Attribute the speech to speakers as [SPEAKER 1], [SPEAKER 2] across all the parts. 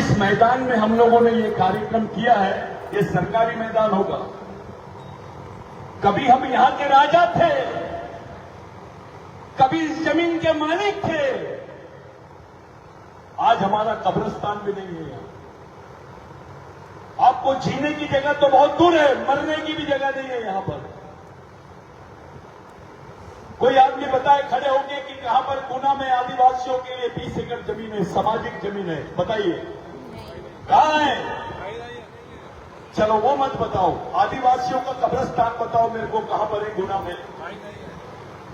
[SPEAKER 1] जिस मैदान में हम लोगों ने ये कार्यक्रम किया है, ये सरकारी मैदान होगा। कभी हम यहां के राजा थे, कभी इस जमीन के मालिक थे, आज हमारा कब्रिस्तान भी नहीं है यहां। आपको जीने की जगह तो बहुत दूर है, मरने की भी जगह नहीं है यहां पर। कोई आदमी बताए खड़े होके कि कहां पर गुना में आदिवासियों के लिए 20 एकड़ जमीन है, सामाजिक जमीन है, बताइए कहां है? चलो वो मत बताओ, आदिवासियों का कब्रिस्तान बताओ मेरे को, कहां पर है गुना में?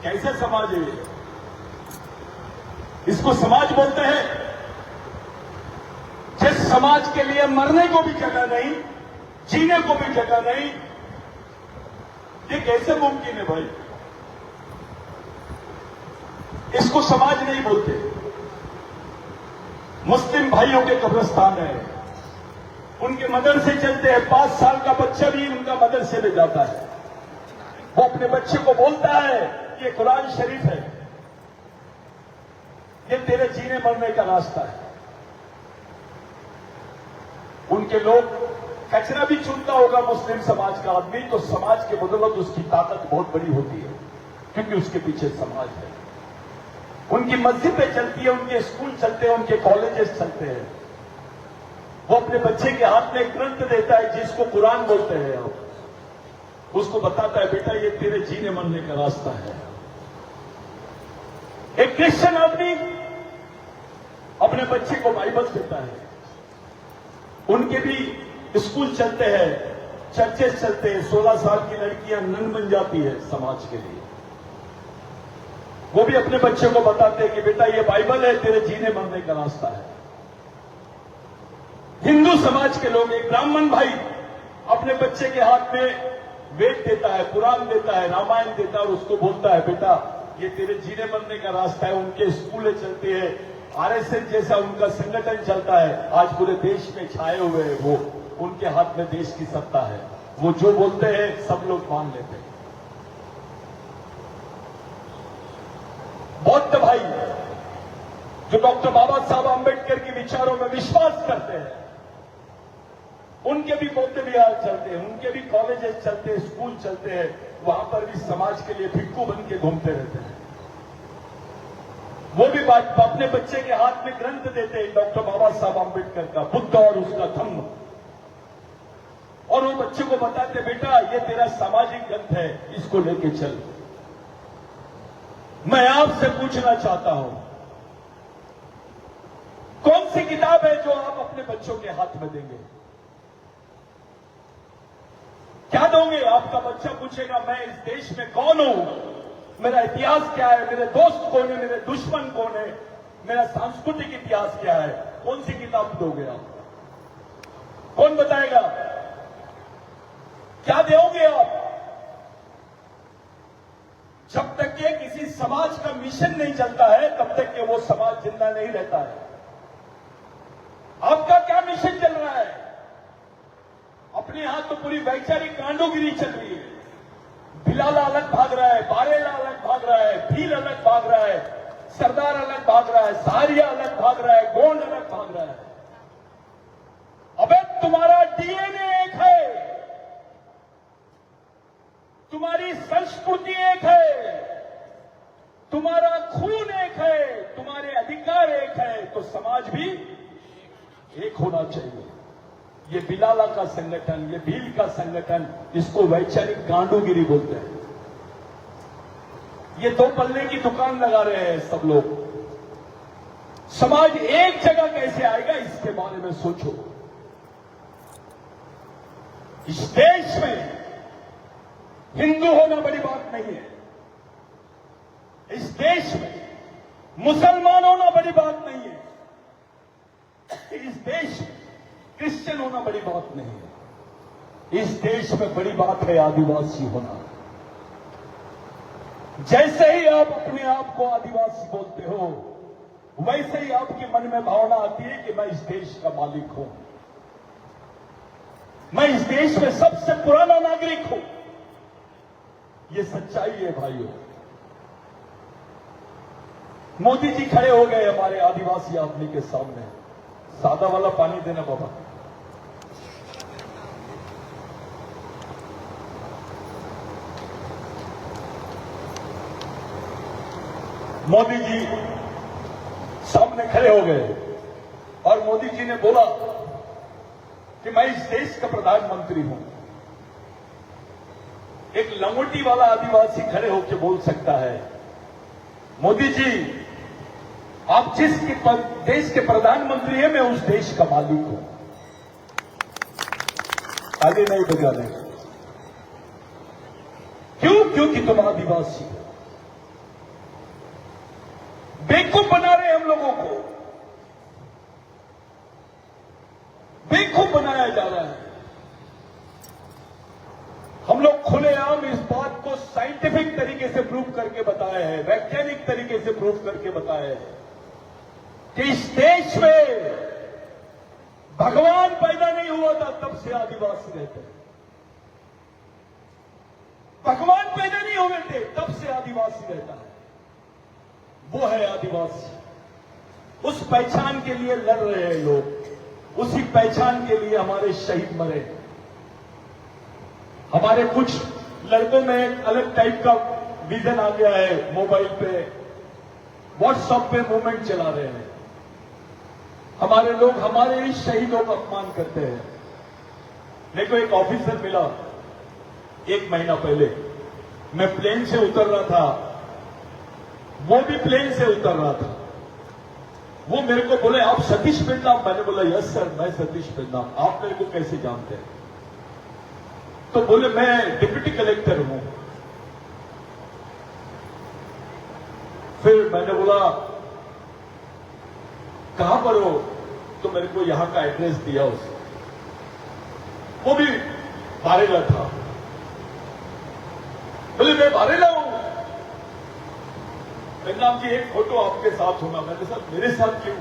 [SPEAKER 1] कैसे समाज है ये? इसको समाज बोलते हैं? जिस समाज के लिए मरने को भी जगह नहीं, जीने को भी जगह नहीं, ये कैसे मुमकिन है भाई? इसको समाज नहीं बोलते। मुस्लिम भाइयों के कब्रिस्तान है, उनके मदरसे चलते हैं, 5 साल का बच्चा भी उनका मदरसे में जाता है। वो अपने बच्चे को बोलता है ये कुरान शरीफ है, ये तेरे जीने मरने का रास्ता है। उनके लोग कचरा भी चुनता होगा मुस्लिम समाज का आदमी, तो समाज के बदौलत उसकी ताकत बहुत बड़ी होती है, क्योंकि उसके पीछे समाज है। उनकी मस्जिदें चलती है, उनके स्कूल चलते हैं, उनके कॉलेजेस चलते हैं। वो अपने बच्चे के हाथ में एक ग्रंथ देता है जिसको कुरान बोलते हैं, आप उसको बताता है बेटा ये तेरे जीने मरने का रास्ता है। एक क्रिश्चियन आदमी अपने बच्चे को बाइबल देता है, उनके भी स्कूल चलते हैं, चर्चेस चलते हैं, 16 साल की लड़कियां नन बन जाती है समाज के लिए। वो भी अपने बच्चे को बताते हैं कि बेटा ये बाइबल है, तेरे जीने मरने का रास्ता है। हिंदू समाज के लोग, एक ब्राह्मण भाई अपने बच्चे के हाथ में वेद देता है, कुरान देता है, रामायण देता है और उसको बोलता है बेटा ये तेरे जीने मरने का रास्ता है। उनके स्कूलें चलते हैं, आरएसएस जैसा उनका संगठन चलता है, आज पूरे देश में छाए हुए हैं। वो उनके हाथ में देश की सत्ता है, वो जो बोलते हैं सब लोग मान लेते हैं। बौद्ध भाई जो डॉक्टर बाबा साहब आंबेडकर के विचारों में विश्वास करते हैं, उनके भी बौद्ध विहार चलते हैं, उनके भी कॉलेजेस चलते हैं, स्कूल चलते हैं, वहां पर भी समाज के लिए भिक्खू बन के घूमते रहते हैं। वो भी अपने बच्चे के हाथ में ग्रंथ देते हैं डॉक्टर बाबा साहब आंबेडकर का, बुद्ध और उसका धम्म, और वो बच्चे को बताते बेटा ये तेरा सामाजिक ग्रंथ है, इसको लेके चल। मैं आपसे पूछना चाहता हूं, कौन सी किताब है जो आप अपने बच्चों के हाथ में देंगे? क्या दोगे? आपका बच्चा पूछेगा मैं इस देश में कौन हूं, मेरा इतिहास क्या है, मेरे दोस्त कौन है, मेरे दुश्मन कौन है, मेरा सांस्कृतिक इतिहास क्या है? कौन सी किताब दोगे आप? कौन बताएगा? क्या दोगे आप? जब तक कि किसी समाज का मिशन नहीं चलता है तब तक कि वो समाज जिंदा नहीं रहता है। आपका क्या मिशन चल रहा है? अपने यहां तो पूरी वैचारिक कांडोगिरी चल रही है। बिलाला अलग भाग रहा है, बारेला अलग भाग रहा है, भील अलग भाग रहा है, सरदार अलग भाग रहा है, सहारिया अलग भाग रहा है, गोंड अलग भाग रहा है। अबे तुम्हारा डीएनए एक है, तुम्हारी संस्कृति एक है, तुम्हारा खून एक है, तुम्हारे अधिकार एक है, तो समाज भी एक होना चाहिए। ये बिलाला का संगठन, ये भील का संगठन, इसको वैचारिक गांडूगिरी बोलते हैं। ये 2 पल्ले की दुकान लगा रहे हैं सब लोग। समाज एक जगह कैसे आएगा इसके बारे में सोचो। इस देश में हिंदू होना बड़ी बात नहीं है, इस देश में मुसलमान होना बड़ी बात नहीं है, इस देश में क्रिश्चियन होना बड़ी बात नहीं है, इस देश में बड़ी बात है आदिवासी होना। जैसे ही आप अपने आप को आदिवासी बोलते हो, वैसे ही आपके मन में भावना आती है कि मैं इस देश का मालिक हूं, मैं इस देश में सबसे पुराना नागरिक हूं। ये सच्चाई है भाइयों। मोदी जी खड़े हो गए हमारे आदिवासी आदमी के सामने, सादा वाला पानी देना बाबा। मोदी जी सामने खड़े हो गए और मोदी जी ने बोला कि मैं इस देश का प्रधानमंत्री हूं। एक लंगोटी वाला आदिवासी खड़े होकर बोल सकता है, मोदी जी आप जिस देश के प्रधानमंत्री हैं, मैं उस देश का मालिक हूं। आगे नहीं बजाने। क्यों? क्योंकि तुम आदिवासी हो। बेवकूफ बना रहे हम लोगों को, बेवकूफ बनाया जा रहा है। हम लोग खुलेआम इस बात को साइंटिफिक तरीके से प्रूव करके बताए हैं, वैज्ञानिक तरीके से प्रूव करके बताए हैं कि इस देश में भगवान पैदा नहीं हुआ था तब से आदिवासी रहते हैं। भगवान पैदा नहीं हुए थे तब से आदिवासी रहता है। वो है आदिवासी। उस पहचान के लिए लड़ रहे हैं लोग, उसी पहचान के लिए हमारे शहीद मरे। हमारे कुछ लड़कों में एक अलग टाइप का विजन आ गया है, मोबाइल पे व्हाट्सएप पे मूवमेंट चला रहे हैं। हमारे लोग हमारे इस शहीदों का अपमान करते हैं। मेरे को एक ऑफिसर मिला 1 महीना पहले, मैं प्लेन से उतर रहा था, वो भी प्लेन से उतर रहा था। वो मेरे को बोले आप सतीश बिंदा? मैंने बोला यस सर, मैं सतीश बिंदा। आप मेरे को कैसे जानते हैं? तो बोले मैं डिप्टी कलेक्टर हूं। फिर मैंने बोला कहां पर हो? तो मेरे को यहां का एड्रेस दिया उसने। वो भी बारेला था। बोले मैं बारेला हूं। नाम जी एक फोटो आपके साथ होना। मैंने साथ मेरे साथ क्यों?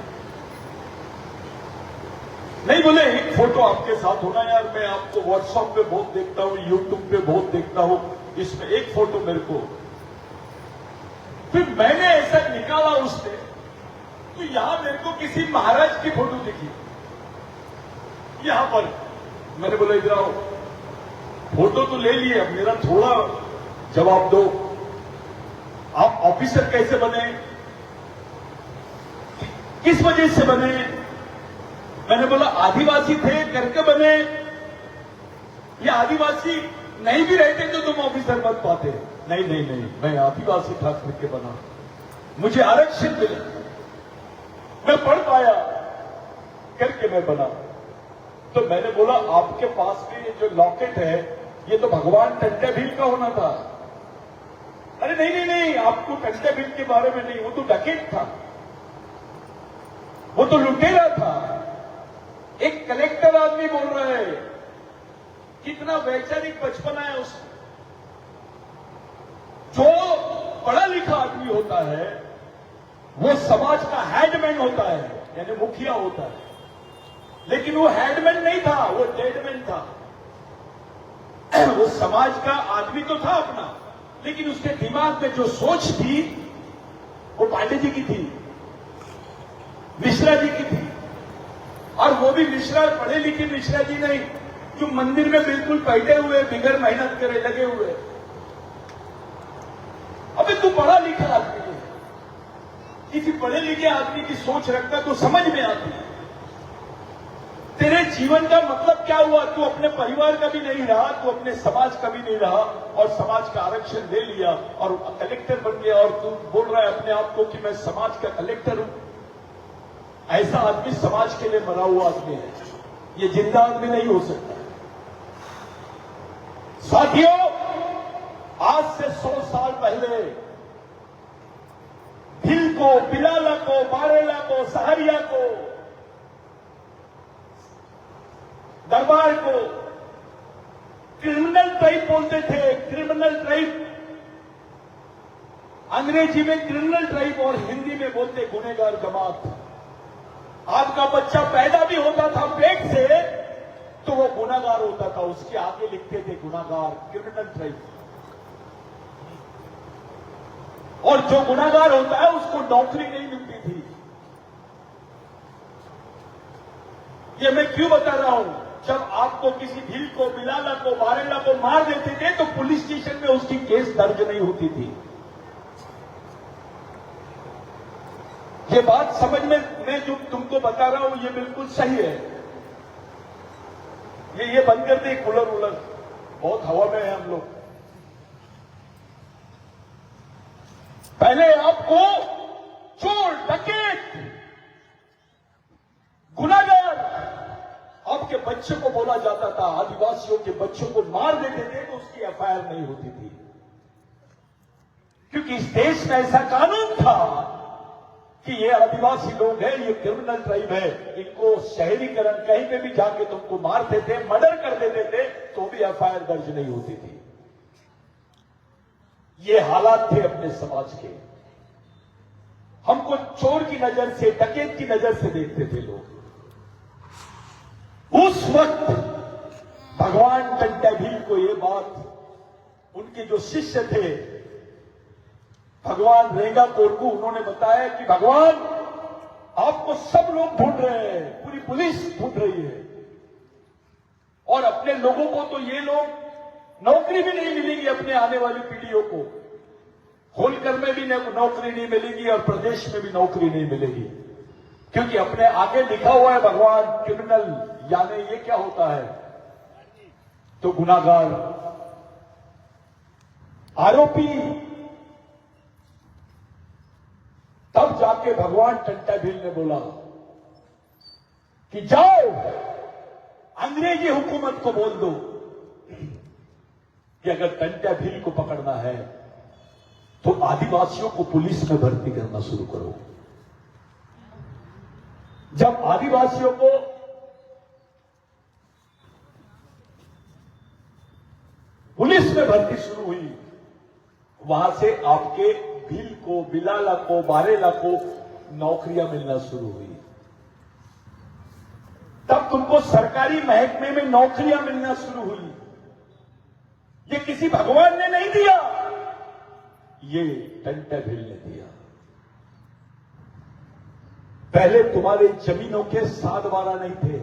[SPEAKER 1] नहीं, बोले एक फोटो आपके साथ होना यार, मैं आपको व्हाट्सएप पे बहुत देखता हूं, यूट्यूब पे बहुत देखता हूं, इसमें एक फोटो मेरे को। फिर मैंने ऐसा निकाला उसने, तो यहां मेरे को किसी महाराज की फोटो दिखी यहां पर। मैंने बोला इधर आओ, फोटो तो ले लिए, अब मेरा थोड़ा जवाब दो। आप ऑफिसर कैसे बने? किस वजह से बने? मैंने बोला आदिवासी थे करके बने, या आदिवासी नहीं भी रहते तो तुम ऑफिसर बन पाते? नहीं नहीं नहीं, मैं आदिवासी था करके बना, मुझे आरक्षण मिला, मैं पढ़ पाया करके मैं बना। तो मैंने बोला आपके पास में ये जो लॉकेट है, ये तो भगवान टंटे भील का होना था। अरे नहीं नहीं नहीं, आपको टंटे भील के बारे में नहीं, वो तो डकैत था, वो तो लुटेरा था। एक कलेक्टर आदमी बोल रहा है, कितना वैचारिक बचपना है उसमें। जो पढ़ा लिखा आदमी होता है वो समाज का हेडमैन होता है, यानी मुखिया होता है। लेकिन वो हेडमैन नहीं था, वो डेडमैन था। वो समाज का आदमी तो था अपना, लेकिन उसके दिमाग में जो सोच थी वो पांडे जी की थी, मिश्रा जी की थी। और वो भी मिश्रा, पढ़े लिखे मिश्रा जी नहीं, जो मंदिर में बिल्कुल बैठे हुए, बिगर मेहनत करे लगे हुए। अबे तू पढ़ा लिखा आदमी है, किसी पढ़े लिखे आदमी की सोच रखता तो समझ में आती। तेरे जीवन का मतलब क्या हुआ? तू अपने परिवार का भी नहीं रहा, तू अपने समाज का भी नहीं रहा, और समाज का आरक्षण ले लिया और कलेक्टर बन गया, और तू बोल रहा है अपने आप को कि मैं समाज का कलेक्टर हूं। ऐसा आदमी समाज के लिए मरा हुआ आदमी है, ये जिंदा आदमी नहीं हो सकता। साथियों, आज से 100 साल पहले भिल को, बिलाला को, बारेला को, सहारिया को, दरबार को क्रिमिनल ट्राइब बोलते थे। क्रिमिनल ट्राइब, अंग्रेजी में क्रिमिनल ट्राइब और हिंदी में बोलते गुनहगार जमात। आपका बच्चा पैदा भी होता था पेट से तो वो गुनाहगार होता था, उसके आगे लिखते थे गुनाहगार, क्रिमिनल ट्राइब। और जो गुनाहगार होता है उसको नौकरी नहीं मिलती थी। ये मैं क्यों बता रहा हूं? जब आपको किसी भील को, बिलाला को, बारेला को मार देते थे तो पुलिस स्टेशन में उसकी केस दर्ज नहीं होती थी। ये बात समझ में, मैं जो तुमको बता रहा हूं ये बिल्कुल सही है। ये बंद कर दे कूलर वूलर, बहुत हवा में है हम लोग। पहले आपको चोर, डकैत, गुनाहगार, आपके बच्चे को बोला जाता था, आदिवासियों के बच्चों को मार देते थे तो उसकी एफआईआर नहीं होती थी, क्योंकि इस देश में ऐसा कानून था कि ये आदिवासी लोग हैं, ये क्रिमिनल ट्राइब है, इनको शहरीकरण कहीं पे भी जाके तुमको मारते थे, मर्डर कर देते थे तो भी एफआईआर दर्ज नहीं होती थी। ये हालात थे अपने समाज के। हमको चोर की नजर से, डकैत की नजर से देखते थे लोग। उस वक्त भगवान टंट्याभील को ये बात उनके जो शिष्य थे भगवान रेंगा कोरकू, उन्होंने बताया कि भगवान आपको सब लोग ढूंढ रहे हैं, पूरी पुलिस ढूंढ रही है, और अपने लोगों को तो ये लोग नौकरी भी नहीं मिलेगी, अपने आने वाली पीढ़ियों को होलकर में भी नौकरी नहीं मिलेगी और प्रदेश में भी नौकरी नहीं मिलेगी, क्योंकि अपने आगे लिखा हुआ है भगवान क्रिमिनल, यानी ये क्या होता है तो गुनाहगार, आरोपी। तब जाके भगवान टंट्याभील ने बोला कि जाओ अंग्रेजी हुकूमत को बोल दो कि अगर टंट्याभील को पकड़ना है तो आदिवासियों को पुलिस में भर्ती करना शुरू करो। जब आदिवासियों को पुलिस में भर्ती शुरू हुई, वहां से आपके भील को, बिलाला को, बारेला को नौकरियां मिलना शुरू हुई। तब तुमको सरकारी महकमे में नौकरियां मिलना शुरू हुई। ये किसी भगवान ने नहीं दिया, ये टंट्याभील ने दिया। पहले तुम्हारे जमीनों के साधवारा नहीं थे।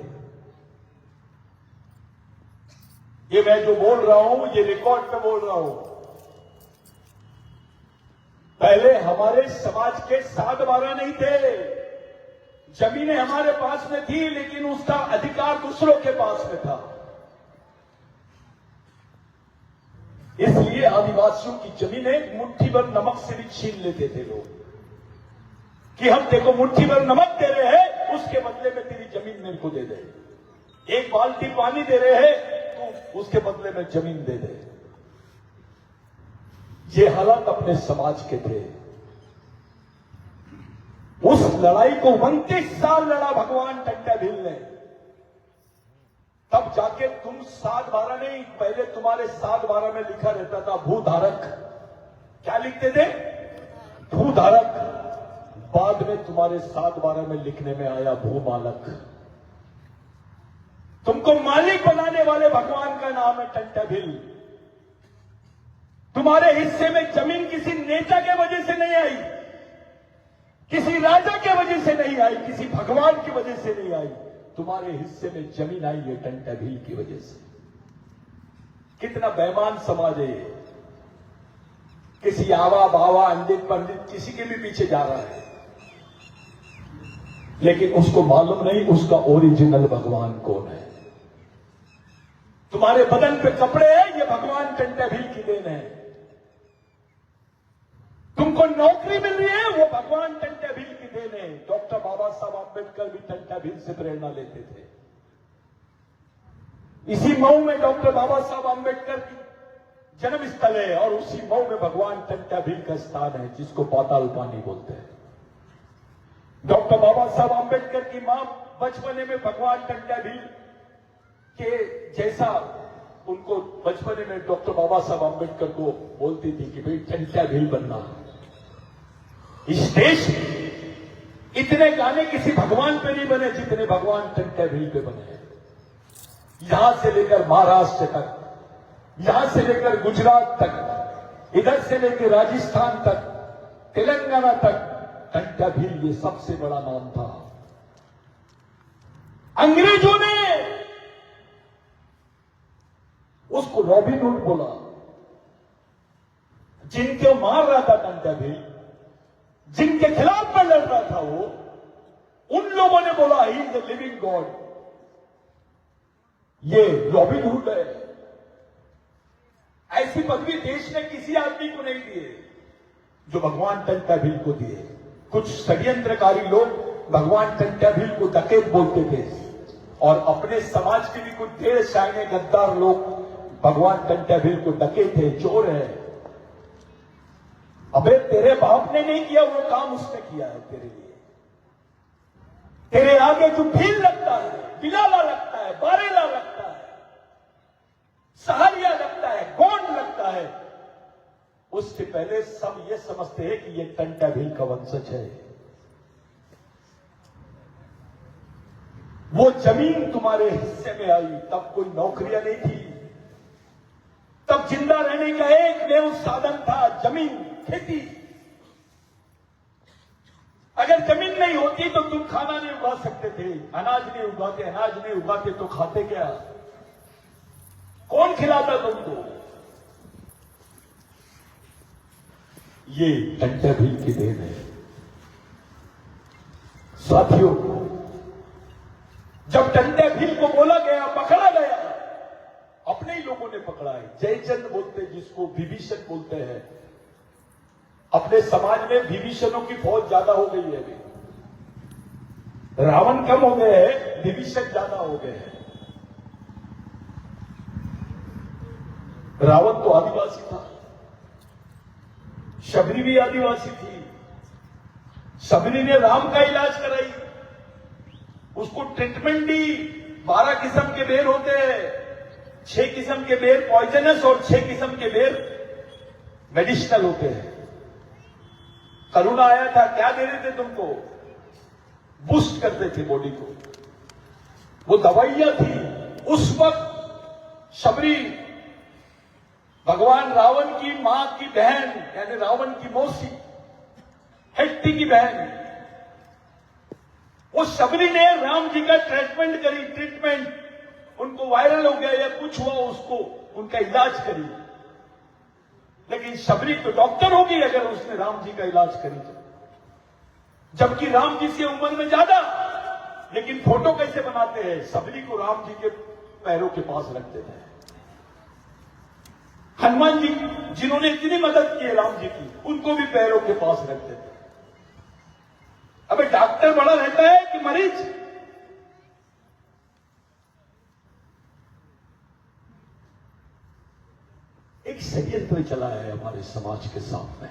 [SPEAKER 1] ये मैं जो बोल रहा हूं ये रिकॉर्ड पे बोल रहा हूं। पहले हमारे समाज के साधवारा नहीं थे, जमीनें हमारे पास में थी लेकिन उसका अधिकार दूसरों के पास में था। इसलिए आदिवासियों की जमीनें मुट्ठी भर नमक से भी छीन लेते थे लोग, कि हम देखो मुट्ठी भर नमक दे रहे हैं, उसके बदले में तेरी जमीन मेरे को दे दे। एक बाल्टी पानी दे रहे हैं तो उसके बदले में जमीन दे दे। ये हालात अपने समाज के थे। उस लड़ाई को 29 साल लड़ा भगवान टंट्याभील ने। तब जाके तुम साधवारा नहीं, पहले तुम्हारे साधवारा में लिखा रहता था भूधारक। क्या लिखते थे? भूधारक। बाद में तुम्हारे साधवारा में लिखने में आया भूमालक। तुमको मालिक बनाने वाले भगवान का नाम है टंट्याभील। तुम्हारे हिस्से में जमीन किसी नेता के वजह से नहीं आई, किसी राजा के वजह से नहीं आई, किसी भगवान की वजह से नहीं आई। तुम्हारे हिस्से में जमीन आई है टंट्याभील की वजह से। कितना बेईमान समाज है ये। किसी आवा बावा अंडित पंडित किसी के भी पीछे जा रहा है, लेकिन उसको मालूम नहीं उसका ओरिजिनल भगवान कौन है। तुम्हारे बदन पे कपड़े हैं, ये भगवान टंट्याभील की देन है। तुमको नौकरी मिल रही है, वो भगवान टंट्याभील की देन है। डॉक्टर बाबा साहब आंबेडकर भी टंट्याभील से प्रेरणा लेते थे। इसी मऊ में डॉक्टर बाबा साहब आंबेडकर की जन्म स्थल है और उसी मऊ में भगवान टंट्याभील का स्थान है, जिसको पाताल पानी बोलते हैं। डॉक्टर बाबा साहब आंबेडकर की मां बचपने में भगवान टंट्याभील के जैसा, उनको बचपने में डॉक्टर बाबा साहब आंबेडकर को बोलती थी कि भाई टंट्याभील बनना। इस देश में इतने गाने किसी भगवान पे नहीं बने जितने भगवान टंट्याभील पे बने हैं। यहां से लेकर महाराष्ट्र तक, यहां से लेकर गुजरात तक, इधर से लेकर राजस्थान तक, तेलंगाना तक, टंट्याभील ये सबसे बड़ा नाम था। अंग्रेजों ने उसको रॉबिन हुड बोला। जिनके मार रहा था टंटा भील, जिनके खिलाफ में लड़ रहा था वो, उन लोगों ने बोला he is the living God, ये रॉबिन हुड है। ऐसी पदवी देश ने किसी आदमी को नहीं दिए जो भगवान टंटा भील को दिए। कुछ षड्यंत्रकारी लोग भगवान टंटा भील को डकैत बोलते थे और अपने समाज के भी कुछ ढेर शायने गद्दार लोग भगवान टंटा भील को डकैत है, चोर है। अबे तेरे बाप ने नहीं किया वो काम, उसने किया है तेरे लिए। तेरे आगे जो भील लगता है, बिलाला लगता है, बारेला लगता है, सहारिया लगता है, गोंड लगता है, उससे पहले सब ये समझते हैं कि ये टंटा भील का वंशज है। वो जमीन तुम्हारे हिस्से में आई तब कोई नौकरियां नहीं थी, तब जिंदा रहने का एकमेव साधन था जमीन, खेती। अगर जमीन नहीं होती तो तुम खाना नहीं उगा सकते थे, अनाज नहीं उगाते, अनाज नहीं उगाते तो खाते क्या? कौन खिलाता तुमको? ये टंटा भील की देन है। साथियों, जब टंटा भील को बोला गया, पकड़ा गया, अपने ही लोगों ने पकड़ा है। जयचंद बोलते हैं जिसको, विभीषण बोलते हैं। अपने समाज में विभीषणों की फौज ज्यादा हो गई है अभी। रावण कम हो गए हैं, विभीषण ज्यादा हो गए हैं। रावण तो आदिवासी था, शबरी भी आदिवासी थी। शबरी ने राम का इलाज कराई, उसको ट्रीटमेंट दी। 12 किस्म के बेर होते हैं, 6 किस्म के बेर पॉइजनस और 6 किस्म के बेर मेडिसिनल होते हैं। कोरोना आया था, क्या दे रहे थे तुमको? बूस्ट करते थे बॉडी को, वो दवाइयां थी। उस वक्त शबरी भगवान रावण की मां की बहन, यानी रावण की मौसी, हेट्टी की बहन, वो शबरी ने राम जी का ट्रीटमेंट करी। ट्रीटमेंट उनको वायरल हो गया या कुछ हुआ, उसको उनका इलाज करी। लेकिन शबरी तो डॉक्टर होगी अगर उसने राम जी का इलाज करी तो, जबकि राम जी से उम्र में ज्यादा। लेकिन फोटो कैसे बनाते हैं? शबरी को राम जी के पैरों के पास रखते थे। हनुमान जी जिन्होंने इतनी मदद की है राम जी की, उनको भी पैरों के पास रखते थे। अबे डॉक्टर बड़ा रहता है कि मरीज? एक षड्यंत्र चला है हमारे समाज के सामने,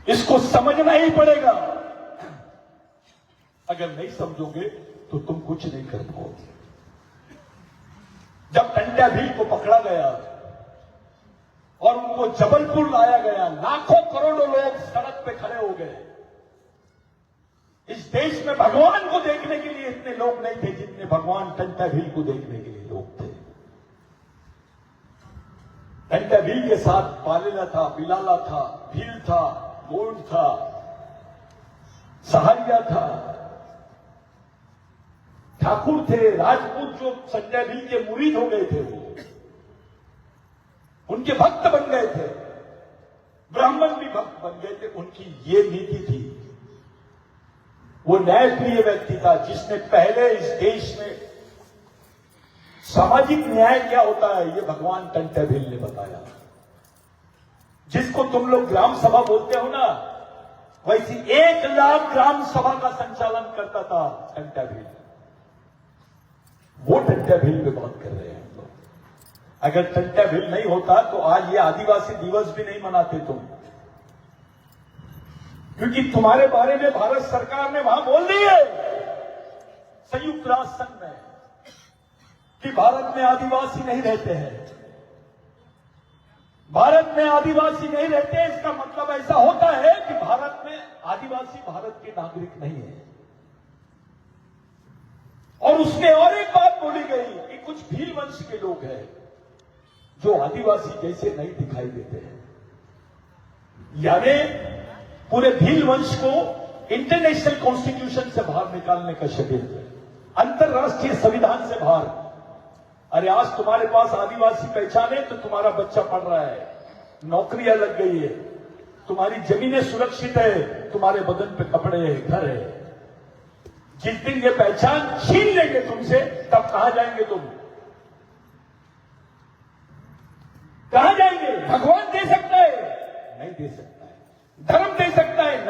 [SPEAKER 1] इसको समझना ही पड़ेगा। अगर नहीं समझोगे तो तुम कुछ नहीं कर पाओगे। जब टंटा भील को पकड़ा गया और उनको जबलपुर लाया गया, लाखों करोड़ों लोग सड़क पे खड़े हो गए। इस देश में भगवान को देखने के लिए इतने लोग नहीं थे जितने भगवान टंटा भील को देखने के लिए लोग थे। टंटा भील के साथ पालेला था, बिलाला था, भील था, गोंड था, सहारिया था, ठाकुर थे, राजपूत जो टंटा भील के मुरीद हो गए थे, वो उनके भक्त बन गए थे। ब्राह्मण भी भक्त बन गए थे। उनकी ये नीति थी। वो न्यायप्रिय व्यक्ति था जिसने पहले इस देश में सामाजिक न्याय क्या होता है ये भगवान टंटा भील ने बताया। जिसको तुम लोग ग्राम सभा बोलते हो ना, वैसी 1 लाख ग्राम सभा का संचालन करता था टंटा भील। वो टंटा भील पे बात कर रहे हैं हम लोग। अगर टंटा भील नहीं होता तो आज ये आदिवासी दिवस भी नहीं मनाते तुम, क्योंकि तुम्हारे बारे में भारत सरकार ने वहां बोल दी है संयुक्त राष्ट्र संघ में कि भारत में आदिवासी नहीं रहते हैं। भारत में आदिवासी नहीं रहते, इसका मतलब ऐसा होता है कि भारत में आदिवासी भारत के नागरिक नहीं है। और उसमें और एक बात बोली गई कि कुछ भील वंश के लोग हैं जो आदिवासी जैसे नहीं दिखाई देते हैं। यानी पूरे भील वंश को इंटरनेशनल कॉन्स्टिट्यूशन से बाहर निकालने का षड्यंत्र है। अंतरराष्ट्रीय संविधान से बाहर। अरे आज तुम्हारे पास आदिवासी पहचान है तो तुम्हारा बच्चा पढ़ रहा है, नौकरियां लग गई है, तुम्हारी जमीनें सुरक्षित है, तुम्हारे बदन पे कपड़े है, घर है। जिस दिन ये पहचान छीन लेंगे तुमसे, तब कहां जाएंगे तुम? कहां जाएंगे? भगवान दे सकता है? नहीं दे सकता है। धर्म दे सकता है?